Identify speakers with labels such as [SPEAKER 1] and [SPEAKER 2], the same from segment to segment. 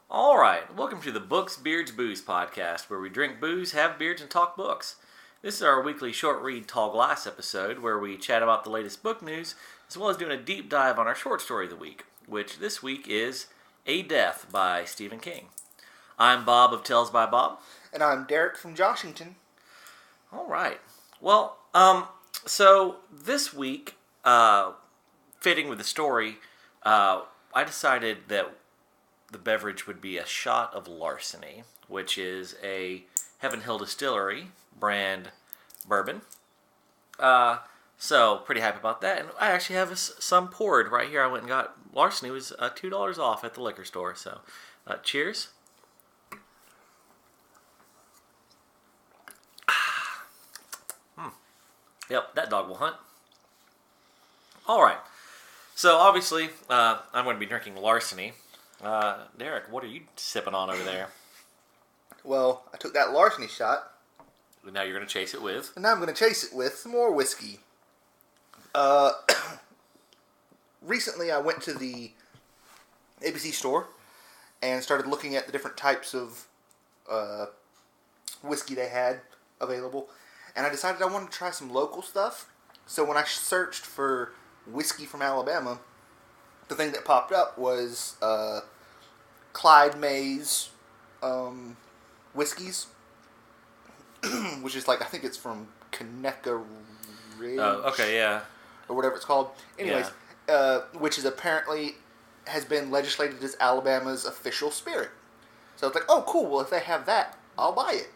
[SPEAKER 1] All right, welcome to the Books, Beards, Booze podcast, where we drink booze, have beards, and talk books. This is our weekly short read Tall Glass episode, where we chat about the latest book news, as well as doing a deep dive on our short story of the week, which this week is A Death by Stephen King. I'm Bob of TalesbyBob.
[SPEAKER 2] And I'm Derek from Joshington.
[SPEAKER 1] All right. Well, so this week, fitting with the story, I decided that the beverage would be a shot of larceny, which is a Heaven Hill Distillery brand bourbon. So pretty happy about that, and I actually have some poured right here. I went and got larceny. It was $2 off at the liquor store. So, cheers. Yep, that dog will hunt. All right. So obviously, I'm going to be drinking larceny. Derek, what are you sipping on over there?
[SPEAKER 2] Well, I took that larceny shot.
[SPEAKER 1] Now you're going to chase it with?
[SPEAKER 2] And now I'm going to chase it with some more whiskey. Recently I went to the ABC store and started looking at the different types of whiskey they had available. And I decided I wanted to try some local stuff. So when I searched for whiskey from Alabama, the thing that popped up was Clyde May's whiskeys, which is like, I think it's from Conecuh Ridge.
[SPEAKER 1] Oh, okay, yeah.
[SPEAKER 2] Or whatever it's called. Anyways, which is apparently has been legislated as Alabama's official spirit. So it's like, oh, cool. Well, if they have that, I'll buy it.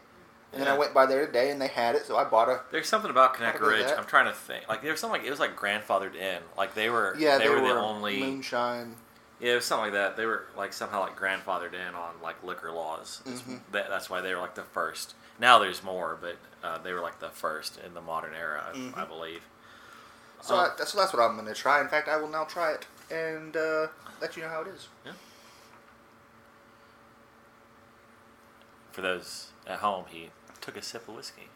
[SPEAKER 2] And then I went by there today, and they had it, so I bought a...
[SPEAKER 1] There's something about Conecuh Ridge. I'm trying to think. Like, there was something like... It was like grandfathered in. Like, they were the only...
[SPEAKER 2] moonshine.
[SPEAKER 1] Yeah, it was something like that. They were, like, somehow, like, grandfathered in on, like, liquor laws. Mm-hmm. That's why they were, like, the first. Now there's more, but they were, like, the first in the modern era, I believe.
[SPEAKER 2] So that's what I'm going to try. In fact, I will now try it and let you know how it is.
[SPEAKER 1] Yeah. For those at home, he took a sip of whiskey.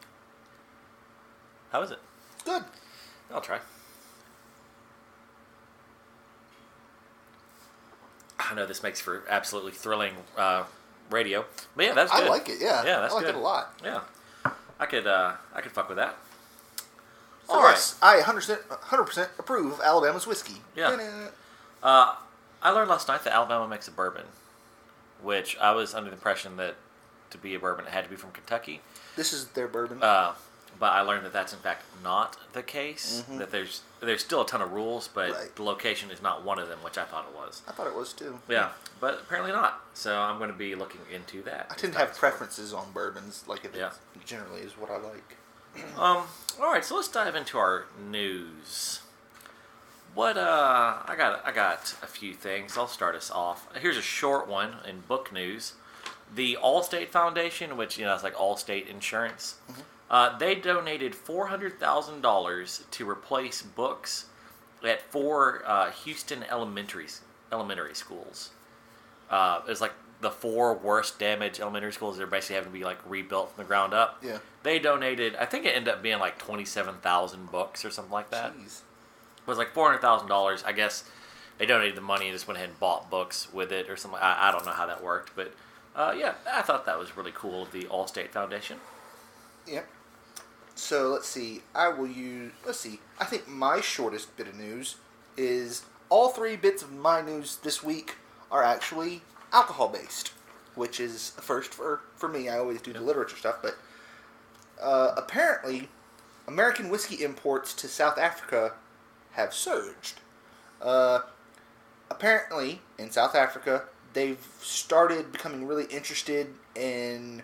[SPEAKER 1] How is it?
[SPEAKER 2] Good.
[SPEAKER 1] I'll try. I know this makes for absolutely thrilling radio, but yeah, that's good.
[SPEAKER 2] I like it. Yeah,
[SPEAKER 1] that's
[SPEAKER 2] I like
[SPEAKER 1] good.
[SPEAKER 2] it a lot.
[SPEAKER 1] Yeah, I could fuck with that.
[SPEAKER 2] So all yes, right. I 100% approve of Alabama's whiskey.
[SPEAKER 1] Yeah. I learned last night that Alabama makes a bourbon, which I was under the impression that to be a bourbon it had to be from Kentucky.
[SPEAKER 2] This is their bourbon.
[SPEAKER 1] But I learned that that's in fact not the case. Mm-hmm. That there's still a ton of rules, but the location is not one of them, which I thought it was.
[SPEAKER 2] I thought it was too.
[SPEAKER 1] Yeah, but apparently not. So I'm going to be looking into that.
[SPEAKER 2] I tend to have preferences on bourbons, like if it generally is what I like.
[SPEAKER 1] All right, so let's dive into our news. What I got a few things. I'll start us off. Here's a short one in book news. The Allstate Foundation, which is like Allstate Insurance, they donated $400,000 to replace books at 4 Houston elementary schools. It's like the 4 worst damaged elementary schools that are basically having to be like rebuilt from the ground up.
[SPEAKER 2] Yeah.
[SPEAKER 1] They donated, I think it ended up being like 27,000 books or something like that.
[SPEAKER 2] Jeez.
[SPEAKER 1] It was like $400,000. I guess they donated the money and just went ahead and bought books with it or something. I don't know how that worked, but I thought that was really cool of the Allstate Foundation.
[SPEAKER 2] Yeah. So let's see. I think my shortest bit of news is all 3 bits of my news this week are actually alcohol-based, which is a first for me. I always do the literature stuff, but apparently American whiskey imports to South Africa have surged. Apparently, in South Africa, they've started becoming really interested in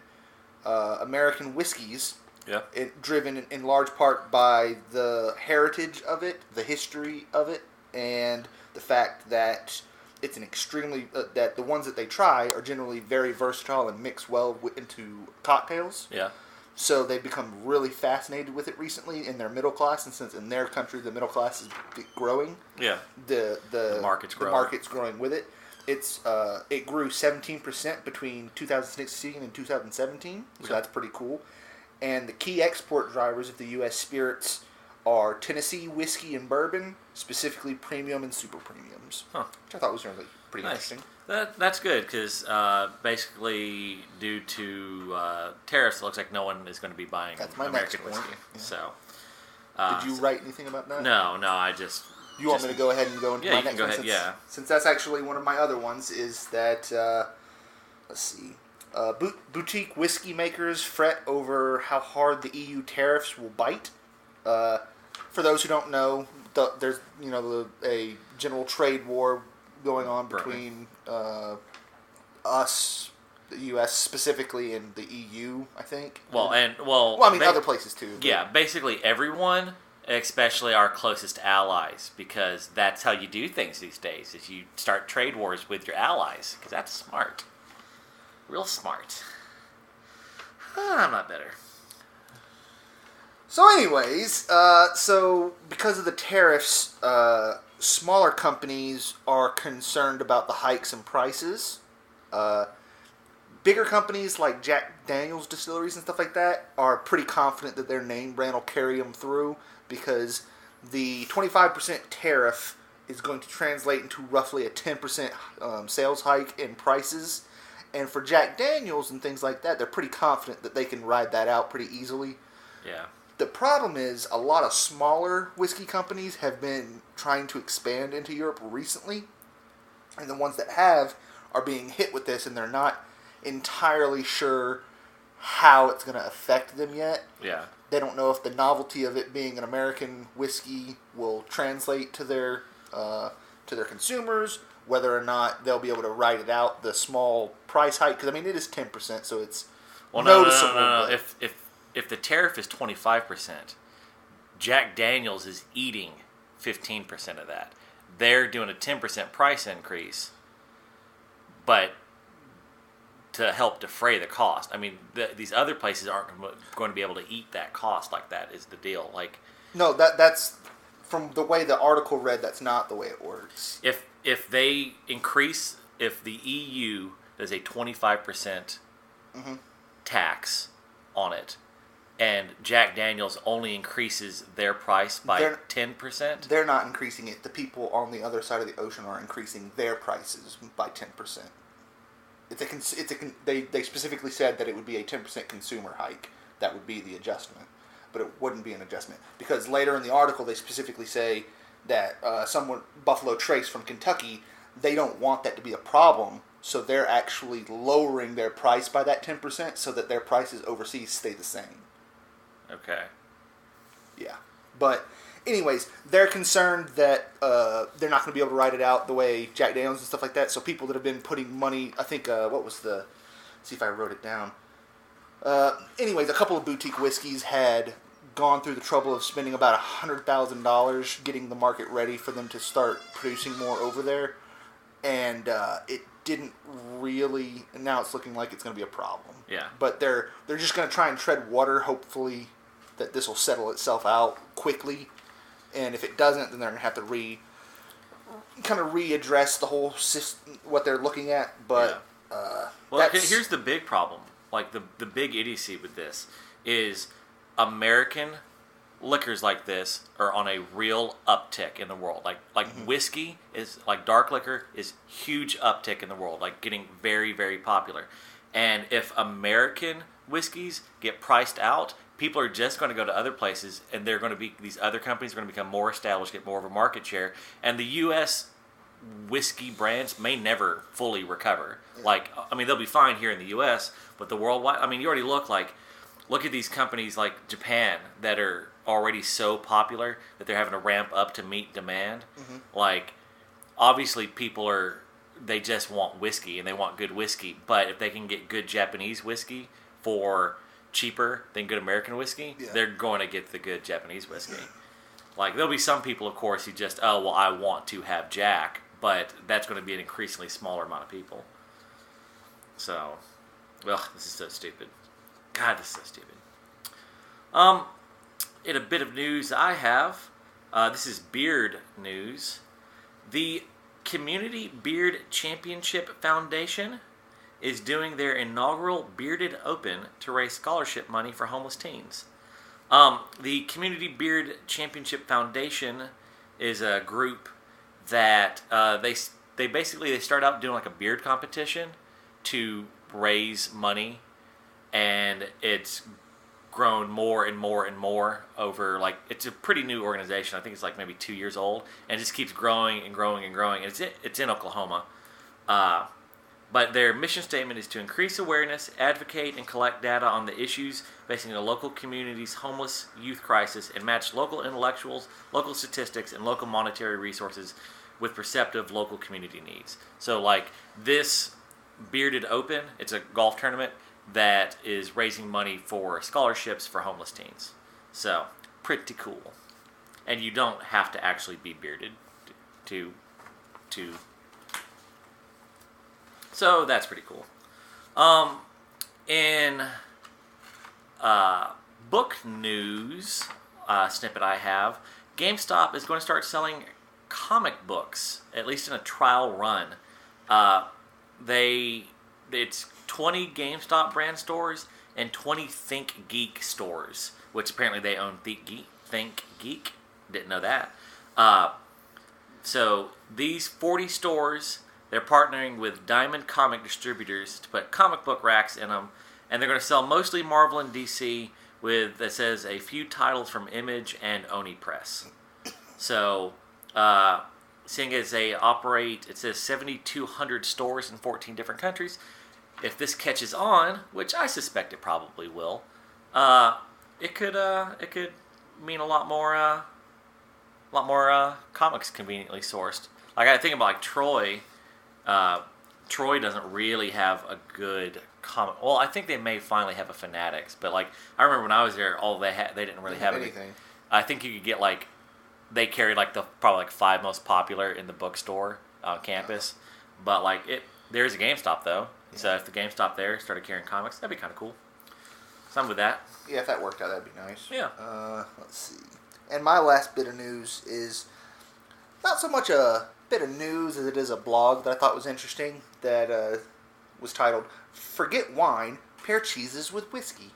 [SPEAKER 2] American whiskeys.
[SPEAKER 1] Yeah.
[SPEAKER 2] Driven in large part by the heritage of it, the history of it, and the fact that it's an extremely that the ones that they try are generally very versatile and mix well into cocktails.
[SPEAKER 1] Yeah.
[SPEAKER 2] So they've become really fascinated with it recently in their middle class, and since in their country the middle class is growing.
[SPEAKER 1] Yeah.
[SPEAKER 2] The
[SPEAKER 1] market's growing.
[SPEAKER 2] The market's growing with it. It grew 17% between 2016 and 2017, so that's pretty cool. And the key export drivers of the U.S. spirits are Tennessee whiskey and bourbon, specifically premium and super premiums.
[SPEAKER 1] Huh.
[SPEAKER 2] Which I thought was really pretty interesting.
[SPEAKER 1] That's good because basically due to tariffs, it looks like no one is going to be buying
[SPEAKER 2] That's my
[SPEAKER 1] American
[SPEAKER 2] next point.
[SPEAKER 1] whiskey.
[SPEAKER 2] Yeah.
[SPEAKER 1] So,
[SPEAKER 2] Did you write anything about that?
[SPEAKER 1] No, I just.
[SPEAKER 2] You want me to go ahead and go into
[SPEAKER 1] Yeah,
[SPEAKER 2] my
[SPEAKER 1] you
[SPEAKER 2] next
[SPEAKER 1] can go
[SPEAKER 2] one?
[SPEAKER 1] ahead.
[SPEAKER 2] Since that's actually one of my other ones, is that let's see, boutique whiskey makers fret over how hard the EU tariffs will bite. For those who don't know, there's a general trade war going on between us, the U.S. specifically, and the EU. I think.
[SPEAKER 1] Well, I mean,
[SPEAKER 2] other places too.
[SPEAKER 1] Yeah, basically everyone, especially our closest allies, because that's how you do things these days. Is you start trade wars with your allies, because that's smart, real smart. I'm not better.
[SPEAKER 2] So, anyways, because of the tariffs, smaller companies are concerned about the hikes in prices. Bigger companies like Jack Daniel's distilleries and stuff like that are pretty confident that their name brand will carry them through because the 25% tariff is going to translate into roughly a 10% sales hike in prices. And for Jack Daniel's and things like that, they're pretty confident that they can ride that out pretty easily.
[SPEAKER 1] Yeah.
[SPEAKER 2] The problem is a lot of smaller whiskey companies have been trying to expand into Europe recently. And the ones that have are being hit with this and they're not entirely sure how it's going to affect them yet.
[SPEAKER 1] Yeah.
[SPEAKER 2] They don't know if the novelty of it being an American whiskey will translate to their consumers, whether or not they'll be able to ride it out, the small price hike. Because, I mean, it is 10%, so it's noticeable.
[SPEAKER 1] No. If the tariff is 25%, Jack Daniel's is eating 15% of that. They're doing a 10% price increase, but to help defray the cost. I mean, these other places aren't going to be able to eat that cost like that is the deal. Like,
[SPEAKER 2] no, that's from the way the article read. That's not the way it works.
[SPEAKER 1] If they increase, if the EU does a 25% tax on it, and Jack Daniel's only increases their price by 10%,
[SPEAKER 2] they're not increasing it. The people on the other side of the ocean are increasing their prices by 10%. They specifically said that it would be a 10% consumer hike. That would be the adjustment, but it wouldn't be an adjustment because later in the article they specifically say that Buffalo Trace from Kentucky, they don't want that to be a problem, so they're actually lowering their price by that 10% so that their prices overseas stay the same.
[SPEAKER 1] Okay.
[SPEAKER 2] Yeah, but anyways, they're concerned that they're not going to be able to ride it out the way Jack Daniel's and stuff like that. So people that have been putting money, I think, let's see if I wrote it down. Anyways, a couple of boutique whiskeys had gone through the trouble of spending about $100,000 getting the market ready for them to start producing more over there. And it didn't really, and now it's looking like it's going to be a problem.
[SPEAKER 1] Yeah.
[SPEAKER 2] But they're just going to try and tread water, hopefully that this will settle itself out quickly, and if it doesn't, then they're going to have to readdress the whole system, what they're looking at. But
[SPEAKER 1] here's the big problem. Like the big idiocy with this is American liquors like this are on a real uptick in the world. Like whiskey is, like dark liquor is huge uptick in the world, like getting very, very popular. And if American whiskeys get priced out, people are just going to go to other places, and these other companies are going to become more established, get more of a market share, and the U.S. whiskey brands may never fully recover. Yeah. Like, I mean, they'll be fine here in the U.S., but the worldwide, I mean, you already look at these companies like Japan that are already so popular that they're having to ramp up to meet demand. Mm-hmm. Like, obviously they just want whiskey, and they want good whiskey, but if they can get good Japanese whiskey for cheaper than good American whiskey, they're going to get the good Japanese whiskey. Like, there'll be some people, of course, who just, I want to have Jack, but that's going to be an increasingly smaller amount of people. So, this is so stupid. God, this is so stupid. In a bit of news I have, this is beard news. The Community Beard Championship Foundation is doing their inaugural Bearded Open to raise scholarship money for homeless teens. The Community Beard Championship Foundation is a group that they they start out doing like a beard competition to raise money, and it's grown more and more and more over, like, it's a pretty new organization. I think it's like maybe 2 years old, and it just keeps growing and growing and growing. And it's in Oklahoma. But their mission statement is to increase awareness, advocate, and collect data on the issues facing the local community's homeless youth crisis, and match local intellectuals, local statistics, and local monetary resources with perceptive local community needs. So, like, this Bearded Open, it's a golf tournament that is raising money for scholarships for homeless teens. So, pretty cool. And you don't have to actually be bearded to so that's pretty cool. In book news snippet I have, GameStop is going to start selling comic books, at least in a trial run. It's 20 GameStop brand stores and 20 Think Geek stores, which apparently they own Think Geek. Didn't know that. So these 40 stores, they're partnering with Diamond Comic Distributors to put comic book racks in them, and they're going to sell mostly Marvel and DC with, that says, a few titles from Image and Oni Press. So, seeing as they operate, it says 7,200 stores in 14 different countries, if this catches on, which I suspect it probably will, it could mean a lot more comics conveniently sourced. Like, I think about like Troy. Troy doesn't really have a good comic. Well, I think they may finally have a Fanatics, but like I remember when I was there, they didn't really have anything. I think you could get like they carried like the probably like 5 most popular in the bookstore on campus, but like there's a GameStop though. Yeah. So if the GameStop there started carrying comics, that'd be kind of cool. So I'm with that.
[SPEAKER 2] Yeah, if that worked out, that'd be nice.
[SPEAKER 1] Yeah.
[SPEAKER 2] Let's see. And my last bit of news is not so much a bit of news as it is a blog that I thought was interesting that was titled "Forget Wine, Pair Cheeses with Whiskey."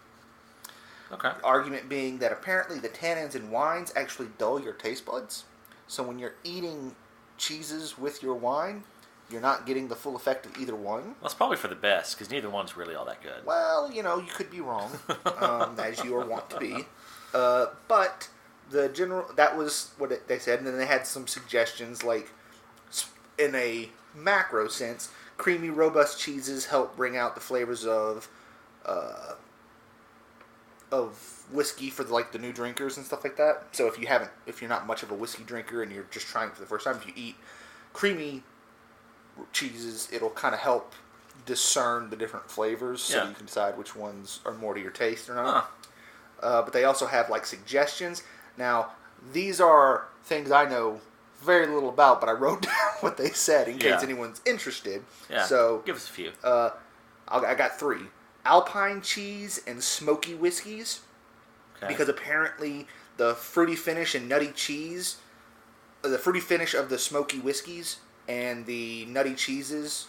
[SPEAKER 1] Okay.
[SPEAKER 2] The argument being that apparently the tannins in wines actually dull your taste buds. So when you're eating cheeses with your wine, you're not getting the full effect of either one.
[SPEAKER 1] Well, it's probably for the best, because neither one's really all that good.
[SPEAKER 2] Well, you could be wrong, as you are wont to be. But that was what they said, and then they had some suggestions, like, in a macro sense, creamy, robust cheeses help bring out the flavors of whiskey for the new drinkers and stuff like that. So if you're not much of a whiskey drinker and you're just trying it for the first time, if you eat creamy cheeses, it'll kind of help discern the different flavors, so you can decide which ones are more to your taste or not. But they also have suggestions. Now, these are things I know very little about, but I wrote down what they said in case anyone's interested.
[SPEAKER 1] Yeah.
[SPEAKER 2] So
[SPEAKER 1] give us a few.
[SPEAKER 2] I got 3: Alpine cheese and smoky whiskeys. Okay. Because apparently the fruity finish and nutty cheese, the fruity finish of the smoky whiskeys and the nutty cheeses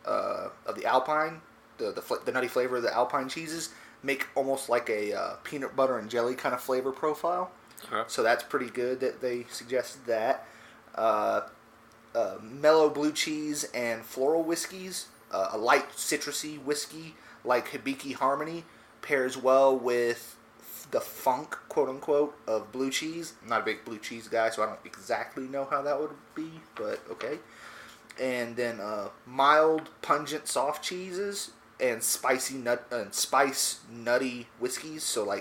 [SPEAKER 2] of the Alpine, the nutty flavor of the Alpine cheeses make almost like a peanut butter and jelly kind of flavor profile. Okay. So that's pretty good that they suggested that. Mellow blue cheese and floral whiskeys, a light citrusy whiskey like Hibiki Harmony pairs well with the funk, quote-unquote, of blue cheese. I'm not a big blue cheese guy, so I don't exactly know how that would be, but okay. And then mild, pungent, soft cheeses and spice nutty whiskeys. So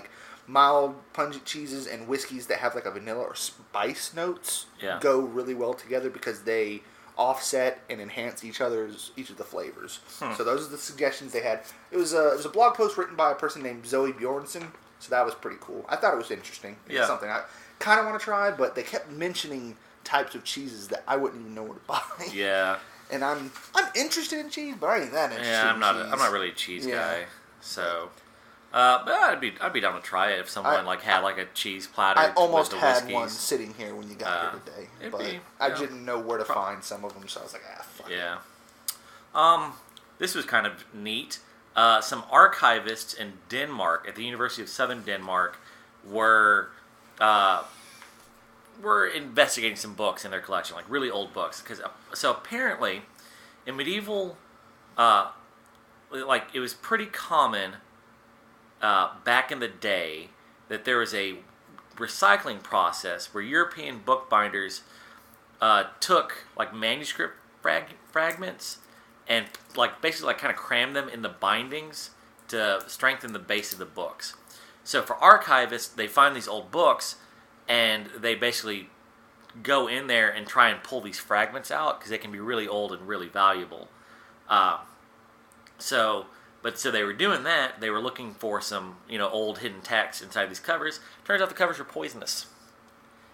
[SPEAKER 2] mild, pungent cheeses and whiskeys that have a vanilla or spice notes go really well together because they offset and enhance each of the flavors. So those are the suggestions they had. It was a blog post written by a person named Zoe Bjornson. So that was pretty cool. I thought it was interesting. It's something I kind of want to try, but they kept mentioning types of cheeses that I wouldn't even know where to buy.
[SPEAKER 1] Yeah.
[SPEAKER 2] And I'm interested in cheese, but I ain't that interested.
[SPEAKER 1] Yeah, I'm not really a cheese guy. So, but I'd be down to try it if someone had a cheese platter.
[SPEAKER 2] I almost
[SPEAKER 1] with
[SPEAKER 2] had
[SPEAKER 1] whiskeys.
[SPEAKER 2] one sitting here when you got here today, but I didn't know where to find some of them, so I was like, fuck.
[SPEAKER 1] Yeah. This was kind of neat. Some archivists in Denmark, at the University of Southern Denmark, were were investigating some books in their collection, like really old books. So apparently, in medieval, like it was pretty common back in the day that there was a recycling process where European bookbinders took like manuscript fragments and like basically like kind of crammed them in the bindings to strengthen the base of the books. So for archivists, they find these old books and they basically go in there and try and pull these fragments out because they can be really old and really valuable. So they were doing that. They were looking for some, old hidden text inside these covers. Turns out the covers were poisonous.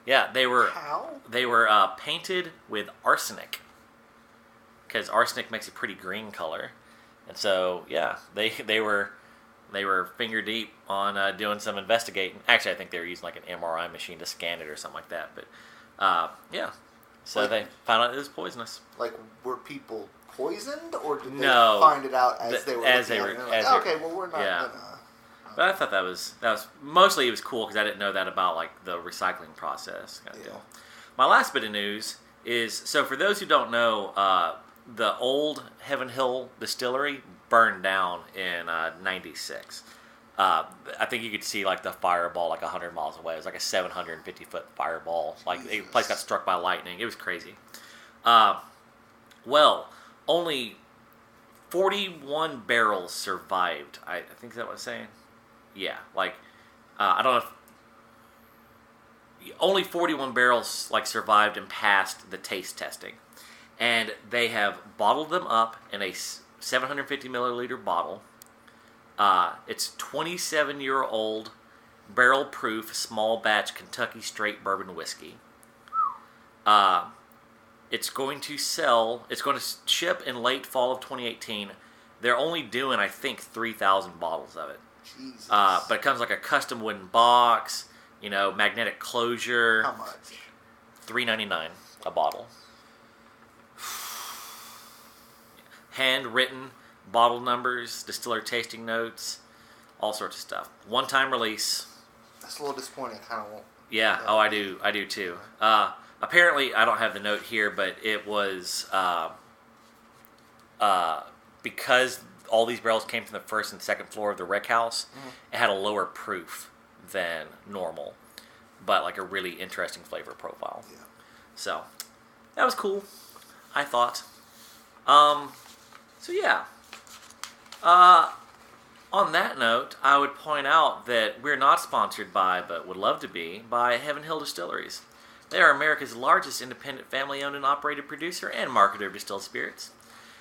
[SPEAKER 1] Yeah, they were.
[SPEAKER 2] How?
[SPEAKER 1] They were painted with arsenic because arsenic makes a pretty green color, and so yeah, they were finger deep on doing some investigating. Actually, I think they were using like an MRI machine to scan it or something like that. But yeah, so they found out it was poisonous.
[SPEAKER 2] Like, were people poisoned, or did they
[SPEAKER 1] No,
[SPEAKER 2] find it out as they were looking at it? Okay, well, we're not gonna...
[SPEAKER 1] But I thought that was mostly it was cool because I didn't know that about like the recycling process kind of deal. My last bit of news is, so for those who don't know, the old Heaven Hill distillery burned down in '96. I think you could see like the fireball like 100 miles away. It was like a 750-foot fireball. Like the place got struck by lightning. It was crazy. Well, only 41 barrels survived. I think that's what it's saying. Yeah, like I don't know if only 41 barrels like survived and passed the taste testing, and they have bottled them up in a 750 milliliter bottle. It's 27-year-old barrel-proof small batch Kentucky straight bourbon whiskey. It's going to ship in late fall of 2018. They're only doing, I think, 3,000 bottles of it.
[SPEAKER 2] Jesus.
[SPEAKER 1] But it comes like a custom wooden box, magnetic closure.
[SPEAKER 2] How much?
[SPEAKER 1] $3.99 a bottle. Handwritten bottle numbers, distiller tasting notes, all sorts of stuff. One-time release.
[SPEAKER 2] That's a little disappointing. I kind of won't.
[SPEAKER 1] Yeah. Oh, I do too. Apparently, I don't have the note here, but it was because all these barrels came from the first and second floor of the wreck house. Mm-hmm. It had a lower proof than normal, but like a really interesting flavor profile. Yeah. So that was cool, I thought. So yeah. On that note, I would point out that we're not sponsored by, but would love to be, by Heaven Hill Distilleries. They are America's largest independent family-owned and operated producer and marketer of distilled spirits.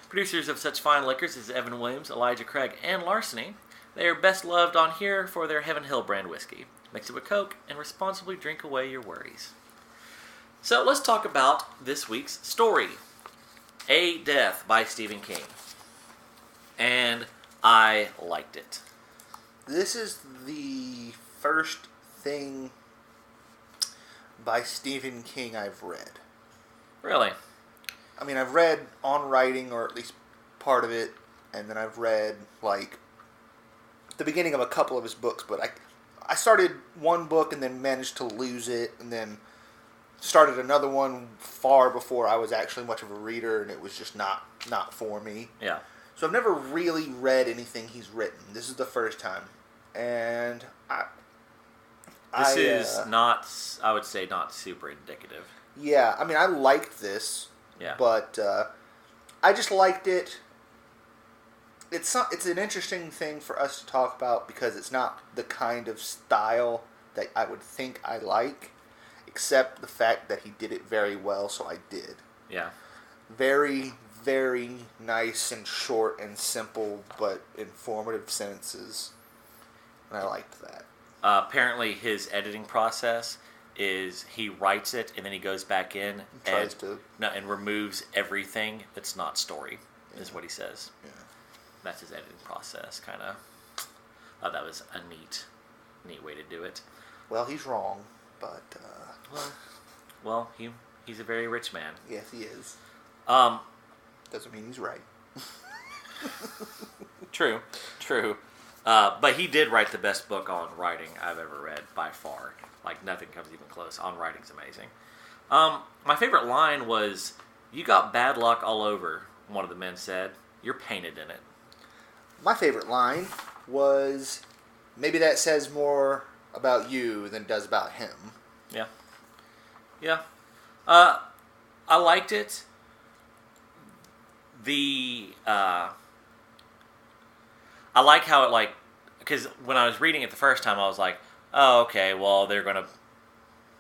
[SPEAKER 1] Producers of such fine liquors as Evan Williams, Elijah Craig, and Larceny, they are best loved on here for their Heaven Hill brand whiskey. Mix it with Coke and responsibly drink away your worries. So let's talk about this week's story. A Death by Stephen King. And I liked it.
[SPEAKER 2] This is the first thing by Stephen King I've read. Really? I mean, I've read On Writing, or at least part of it, and then I've read, like, the beginning of a couple of his books, but I started one book and then managed to lose it, and then started another one far before I was actually much of a reader, and it was just not for me. Yeah. So I've never really read anything he's written. This is the first time. And
[SPEAKER 1] This is not, I would say, not super indicative.
[SPEAKER 2] Yeah, I mean, I liked this. Yeah. But I just liked it. It's an interesting thing for us to talk about because it's not the kind of style that I would think I like, except the fact that he did it very well, so I did. Yeah. Very, very nice and short and simple, but informative sentences. And I liked that.
[SPEAKER 1] Apparently his editing process is he writes it and then he goes back in and removes everything that's not story, is what he says. Yeah. That's his editing process, kind of. Thought that was a neat way to do it.
[SPEAKER 2] Well, he's wrong, but...
[SPEAKER 1] Well, he's a very rich man.
[SPEAKER 2] Yes, he is. Doesn't mean he's right.
[SPEAKER 1] True. But he did write the best book on writing I've ever read, by far. Like nothing comes even close. On writing's amazing. My favorite line was, "You got bad luck all over." One of the men said, "You're painted in it."
[SPEAKER 2] My favorite line was, "Maybe that says more about you than it does about him."
[SPEAKER 1] Yeah. Yeah. I liked it. I like how it because when I was reading it the first time, I was like, oh, okay, well, they're going to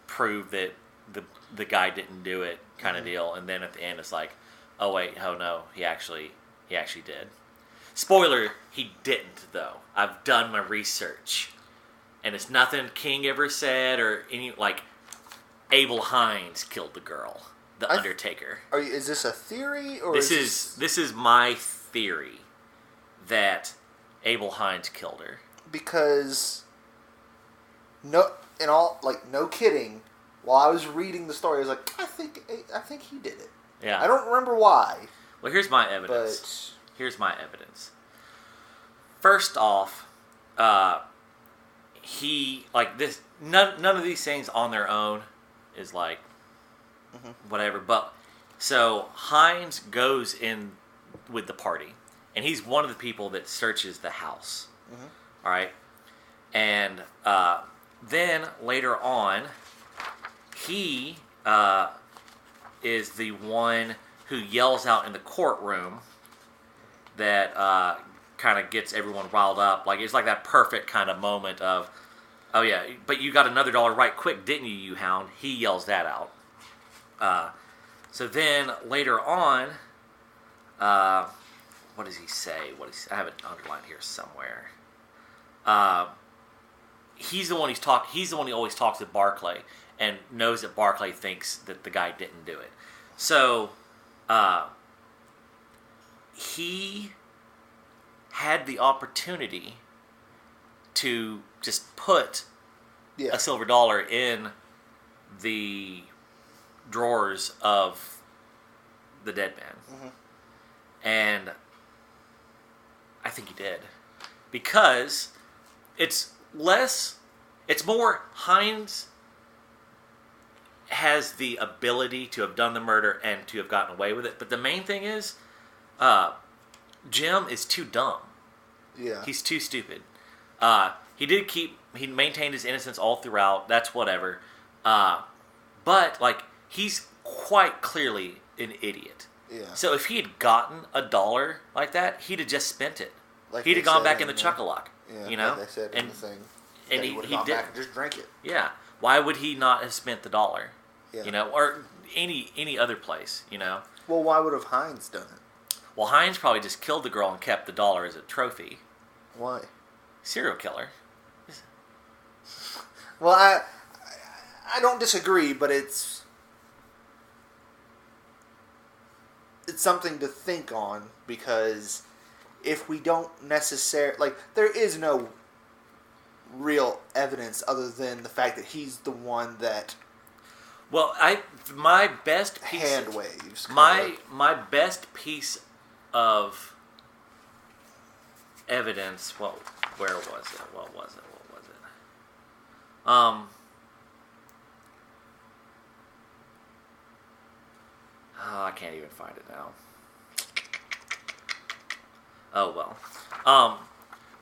[SPEAKER 1] prove that the guy didn't do it kind of deal. And then at the end, it's like, oh, wait, oh, no, he actually did. Spoiler, he didn't, though. I've done my research. And it's nothing King ever said or any, Abel Hines killed the girl, the Undertaker.
[SPEAKER 2] Is this a theory? Or
[SPEAKER 1] This is my theory that Abel Hines killed her.
[SPEAKER 2] Because, no kidding, while I was reading the story, I was like, I think he did it.
[SPEAKER 1] Yeah.
[SPEAKER 2] I don't remember why.
[SPEAKER 1] Well, here's my evidence. First off, this. None of these things on their own is whatever. But so Hines goes in with the party, and he's one of the people that searches the house. Mm-hmm. All right, and then later on, he is the one who yells out in the courtroom that kind of gets everyone riled up. It's like that perfect kind of moment of, oh yeah, but you got another $1 right quick, didn't you, you hound? He yells that out. So then later on, what does he say? I have it underlined here somewhere. He's the one He's the one who always talks to Barclay and knows that Barclay thinks that the guy didn't do it. So he had the opportunity to just put a silver dollar in the drawers of the dead man. Mm-hmm. And I think he did. Because it's more Hines has the ability to have done the murder and to have gotten away with it. But the main thing is, Jim is too dumb.
[SPEAKER 2] Yeah.
[SPEAKER 1] He's too stupid. He maintained his innocence all throughout. That's whatever. But he's quite clearly an idiot. Yeah. So if he had gotten $1 like that, he'd have just spent it. He'd have gone back in the Chuck-a-Luck.
[SPEAKER 2] Yeah, like they said in the thing.
[SPEAKER 1] And he
[SPEAKER 2] would have gone back and just drank it.
[SPEAKER 1] Yeah. Why would he not have spent the $1?
[SPEAKER 2] Yeah.
[SPEAKER 1] Or any other place,
[SPEAKER 2] Well, why would have Hines done it?
[SPEAKER 1] Well, Hines probably just killed the girl and kept the $1 as a trophy.
[SPEAKER 2] Why?
[SPEAKER 1] Serial killer.
[SPEAKER 2] Well, I don't disagree, but it's something to think on, because if we don't necessarily there is no real evidence other than the fact that he's the one that.
[SPEAKER 1] Well, my best piece
[SPEAKER 2] hand waves.
[SPEAKER 1] My best piece of evidence. Well, where was it? What was it? I can't even find it now. Oh well.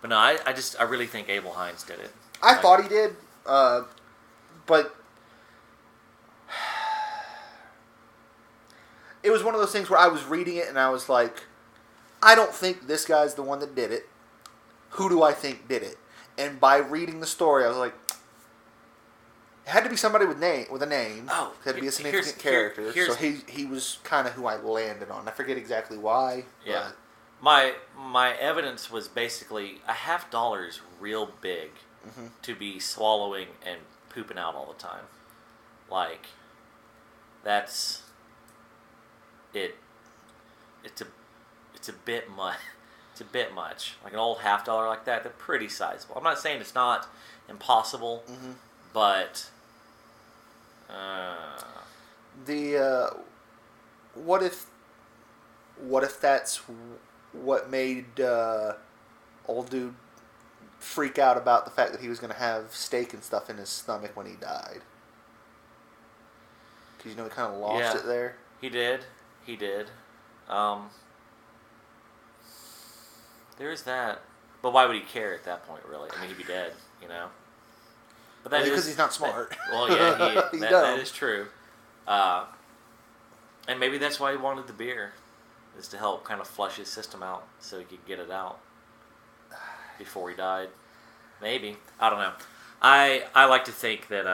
[SPEAKER 1] But no, I really think Abel Hines did it.
[SPEAKER 2] I thought he did, but it was one of those things where I was reading it and I was like, I don't think this guy's the one that did it. Who do I think did it? And by reading the story, I was like, it had to be somebody with a name.
[SPEAKER 1] Oh,
[SPEAKER 2] it had to be a significant character. So he was kind of who I landed on. I forget exactly why.
[SPEAKER 1] Yeah.
[SPEAKER 2] But
[SPEAKER 1] My evidence was basically $50 is real big to be swallowing and pooping out all the time. That's it. It's a bit much. It's a bit much. An old $50 like that, they're pretty sizable. I'm not saying it's not impossible, but
[SPEAKER 2] what if that's what made old dude freak out about the fact that he was going to have steak and stuff in his stomach when he died. Because, he kind of lost it there.
[SPEAKER 1] He did. There's that. But why would he care at that point, really? I mean, he'd be dead, But that
[SPEAKER 2] because he's not smart.
[SPEAKER 1] That is true. And maybe that's why he wanted the beer, is to help kind of flush his system out so he could get it out before he died. Maybe. I don't know. I like to think that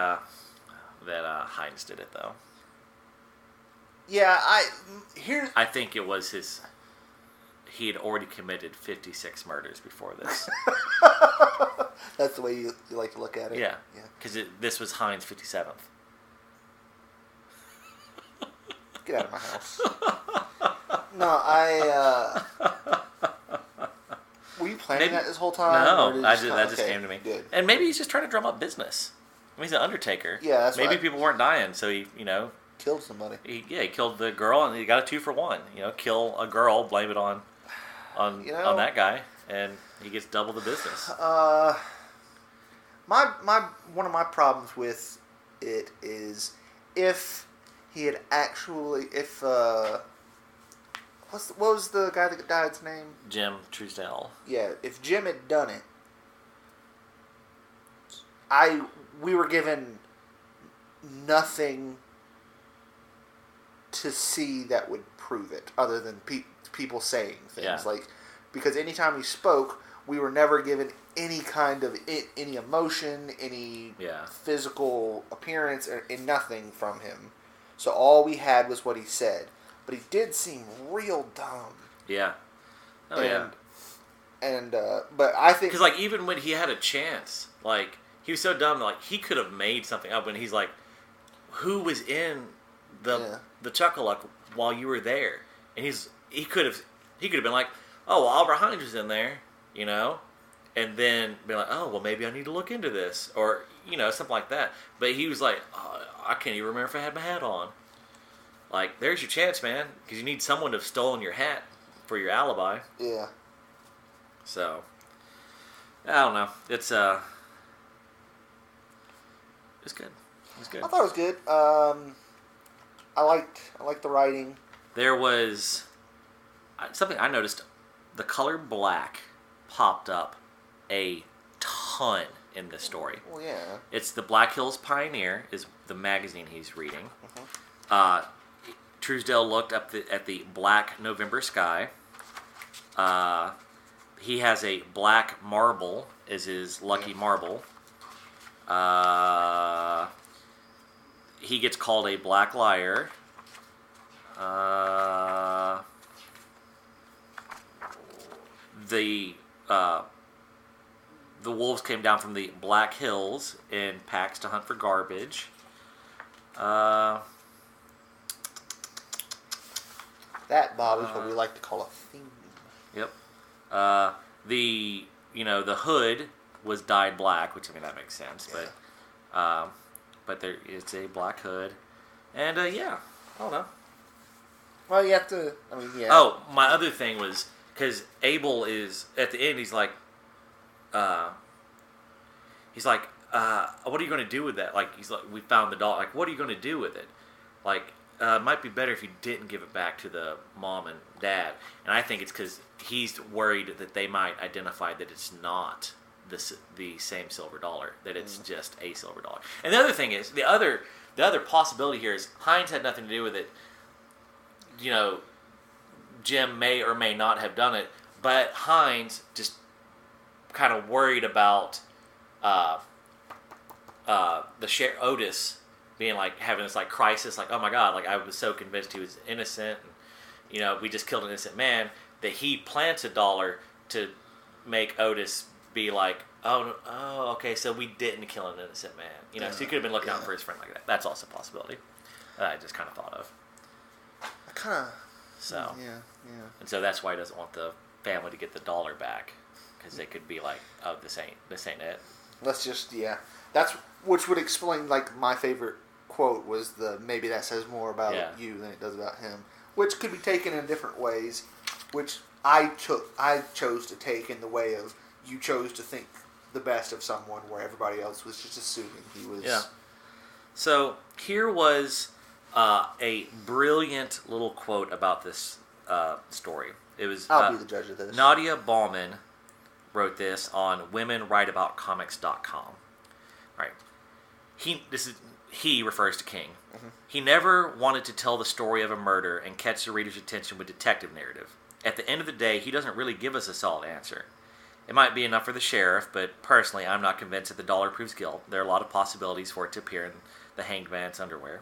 [SPEAKER 1] Hines did it, though.
[SPEAKER 2] Yeah,
[SPEAKER 1] I think it was his... He had already committed 56 murders before this.
[SPEAKER 2] That's the way you like to look at it?
[SPEAKER 1] Yeah. Because this was Hines' 57th.
[SPEAKER 2] Get out of my house. No, were you planning that this whole time?
[SPEAKER 1] No, that just came to me.
[SPEAKER 2] Good.
[SPEAKER 1] And maybe he's just trying to drum up business. I mean, he's an undertaker.
[SPEAKER 2] Yeah, that's
[SPEAKER 1] maybe people weren't dying, so he,
[SPEAKER 2] killed somebody.
[SPEAKER 1] He killed the girl, and he got a 2 for 1. Kill a girl, blame it on that guy, and he gets double the business.
[SPEAKER 2] One of my problems with it is if he had actually what was the guy that died's name?
[SPEAKER 1] Jim Truesdell.
[SPEAKER 2] Yeah, if Jim had done it, we were given nothing to see that would prove it, other than people saying things because anytime he spoke, we were never given any kind of any emotion, any physical appearance, or nothing from him. So all we had was what he said, but he did seem real dumb.
[SPEAKER 1] Yeah.
[SPEAKER 2] But I think
[SPEAKER 1] because even when he had a chance, he was so dumb, he could have made something up, and he's like, who was in the Chuckaluck while you were there? And he could have been like, oh, well, Albert Hines was in there, and then be like, oh, well, maybe I need to look into this, or something like that. But he was like, oh, I can't even remember if I had my hat on. There's your chance, man, because you need someone to have stolen your hat for your alibi.
[SPEAKER 2] Yeah.
[SPEAKER 1] So I don't know. It's good. It's good.
[SPEAKER 2] I thought it was good. I liked the writing.
[SPEAKER 1] There was something I noticed. The color black popped up a ton in this story.
[SPEAKER 2] Well, yeah.
[SPEAKER 1] It's the Black Hills Pioneer is the magazine he's reading. Truesdell looked up at the black November sky. He has a black marble as his lucky marble. He gets called a black liar. The wolves came down from the Black Hills in packs to hunt for garbage.
[SPEAKER 2] That, Bob, is what we like to call a theme.
[SPEAKER 1] Yep. The hood was dyed black, which that makes sense, but it's a black hood, and I don't know.
[SPEAKER 2] Well, you have to. Yeah.
[SPEAKER 1] Oh, my other thing was because Abel is at the end. He's like, what are you going to do with that? He's like, we found the doll. What are you going to do with it? It might be better if you didn't give it back to the mom and dad. And I think it's because he's worried that they might identify that it's not the same silver dollar, that it's just a silver dollar. And the other thing is, the other possibility here is Hines had nothing to do with it. Jim may or may not have done it, but Hines just kind of worried about the sheriff Otis being having this crisis, oh my god, I was so convinced he was innocent, and we just killed an innocent man, that he plants a dollar to make Otis be oh, okay, so we didn't kill an innocent man, so he could have been looking out for his friend like that. That's also a possibility that I just kind of thought of. So and so that's why he doesn't want the family to get the dollar back, because they could be oh, this ain't it.
[SPEAKER 2] Let's just that's which would explain my favorite quote was maybe that says more about you than it does about him, which could be taken in different ways, which I chose to take in the way of you chose to think the best of someone where everybody else was just assuming he was.
[SPEAKER 1] Yeah. So here was a brilliant little quote about this story. It was
[SPEAKER 2] I'll be the judge of this.
[SPEAKER 1] Nadia Ballman wrote this on womenwriteaboutcomics.com. Right. He refers to King. Mm-hmm. He never wanted to tell the story of a murder and catch the reader's attention with detective narrative. At the end of the day, he doesn't really give us a solid answer. It might be enough for the sheriff, but personally, I'm not convinced that the dollar proves guilt. There are a lot of possibilities for it to appear in the hanged man's underwear.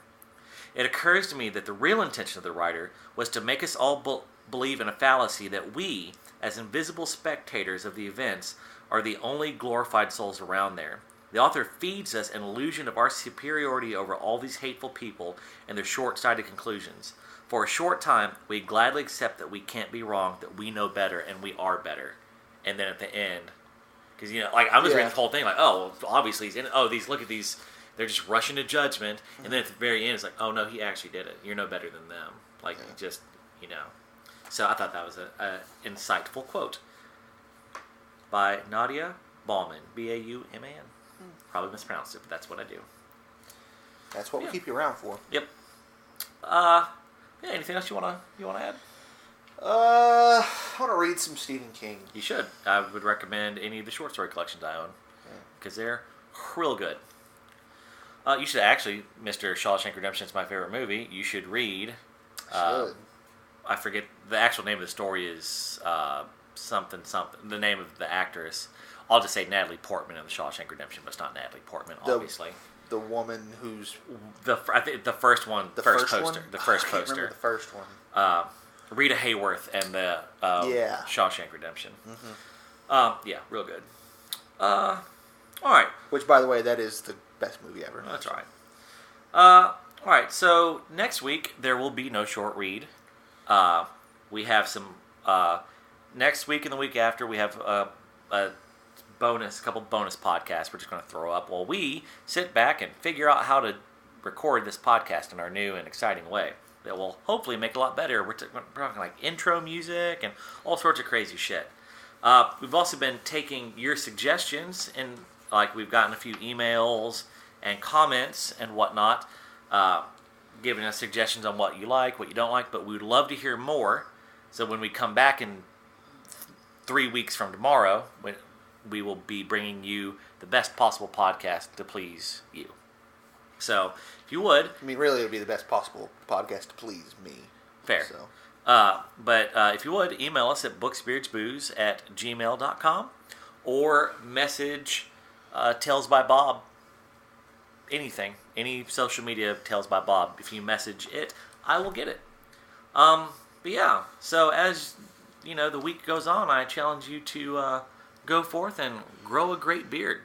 [SPEAKER 1] It occurs to me that the real intention of the writer was to make us all believe in a fallacy that we, as invisible spectators of the events, are the only glorified souls around there. The author feeds us an illusion of our superiority over all these hateful people and their short-sighted conclusions. For a short time, we gladly accept that we can't be wrong, that we know better, and we are better. And then at the end, because, I'm just reading the whole thing, well, obviously, look at these, they're just rushing to judgment, and then at the very end, it's like, oh, no, he actually did it. You're no better than them. So I thought that was an insightful quote by Nadia Ballman, Bauman. Probably mispronounced it, but that's what I do.
[SPEAKER 2] That's what we keep you around for.
[SPEAKER 1] Yep. Anything else you wanna add?
[SPEAKER 2] I want to read some Stephen King.
[SPEAKER 1] You should. I would recommend any of the short story collections I own because they're real good. You should actually, Mr. Shawshank Redemption is my favorite movie. You should read. I forget the actual name of the story is something. The name of the actress. I'll just say Natalie Portman in the Shawshank Redemption, but it's not Natalie Portman, obviously.
[SPEAKER 2] The woman who's
[SPEAKER 1] I think the first one, the first poster,
[SPEAKER 2] one?
[SPEAKER 1] the first
[SPEAKER 2] I can't
[SPEAKER 1] poster.
[SPEAKER 2] Remember the first one.
[SPEAKER 1] Rita Hayworth and the Shawshank Redemption.
[SPEAKER 2] Mm-hmm.
[SPEAKER 1] Real good. All right.
[SPEAKER 2] Which, by the way, that is the best movie ever.
[SPEAKER 1] That's all right. All right. So next week there will be no short read. We have some. Next week and the week after we have a couple bonus podcasts we're just going to throw up while we sit back and figure out how to record this podcast in our new and exciting way that will hopefully make it a lot better. We're talking like intro music and all sorts of crazy shit. We've also been taking your suggestions, and we've gotten a few emails and comments and whatnot, giving us suggestions on what you like, what you don't like, but we would love to hear more. So when we come back in 3 weeks from tomorrow, we will be bringing you the best possible podcast to please you. So, if you would...
[SPEAKER 2] I mean, really, it would be the best possible podcast to please me.
[SPEAKER 1] Fair.
[SPEAKER 2] So.
[SPEAKER 1] But if you would, email us at bookspiritsbooze@gmail.com or message TalesbyBob. Anything. Any social media of TalesbyBob. If you message it, I will get it. But yeah, so as... the week goes on, I challenge you to go forth and grow a great beard.